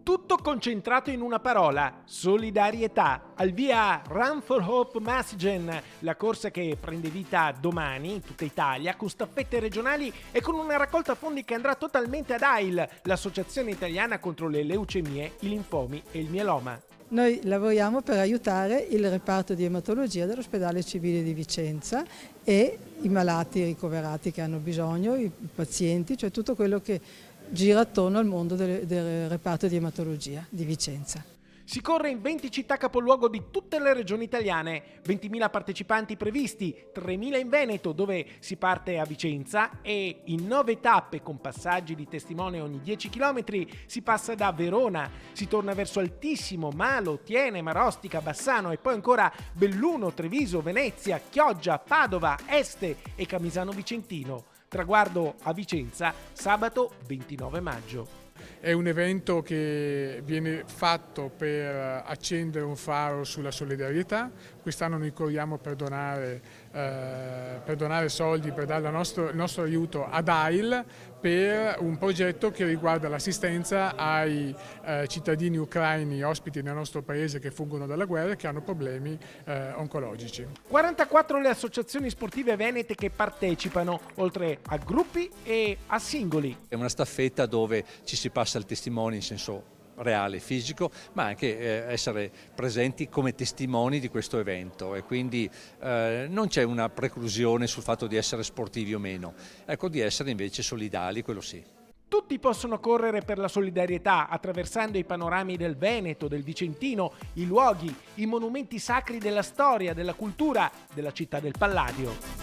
Tutto concentrato in una parola: solidarietà. Al via Run for Hope Massigen, la corsa che prende vita domani in tutta Italia con staffette regionali e con una raccolta fondi che andrà totalmente ad AIL, l'associazione italiana contro le leucemie, i linfomi e il mieloma. Noi lavoriamo per aiutare il reparto di ematologia dell'ospedale civile di Vicenza e i malati ricoverati che hanno bisogno, i pazienti, cioè tutto quello che gira attorno al mondo del reparto di ematologia di Vicenza. Si corre in 20 città capoluogo di tutte le regioni italiane, 20.000 partecipanti previsti, 3.000 in Veneto dove si parte a Vicenza e in 9 tappe con passaggi di testimone ogni 10 km si passa da Verona, si torna verso Altissimo, Malo, Tiene, Marostica, Bassano e poi ancora Belluno, Treviso, Venezia, Chioggia, Padova, Este e Camisano Vicentino. Traguardo a Vicenza sabato 29 maggio. È un evento che viene fatto per accendere un faro sulla solidarietà. Quest'anno noi corriamo per donare soldi, per dare il nostro aiuto ad AIL per un progetto che riguarda l'assistenza ai cittadini ucraini ospiti nel nostro paese che fuggono dalla guerra e che hanno problemi oncologici. 44 le associazioni sportive venete che partecipano, oltre a gruppi e a singoli. È una staffetta dove ci si passa il testimone in senso reale, fisico, ma anche essere presenti come testimoni di questo evento e quindi non c'è una preclusione sul fatto di essere sportivi o meno, ecco, di essere invece solidali, quello sì. Tutti possono correre per la solidarietà attraversando i panorami del Veneto, del Vicentino, i luoghi, i monumenti sacri della storia, della cultura, della città del Palladio.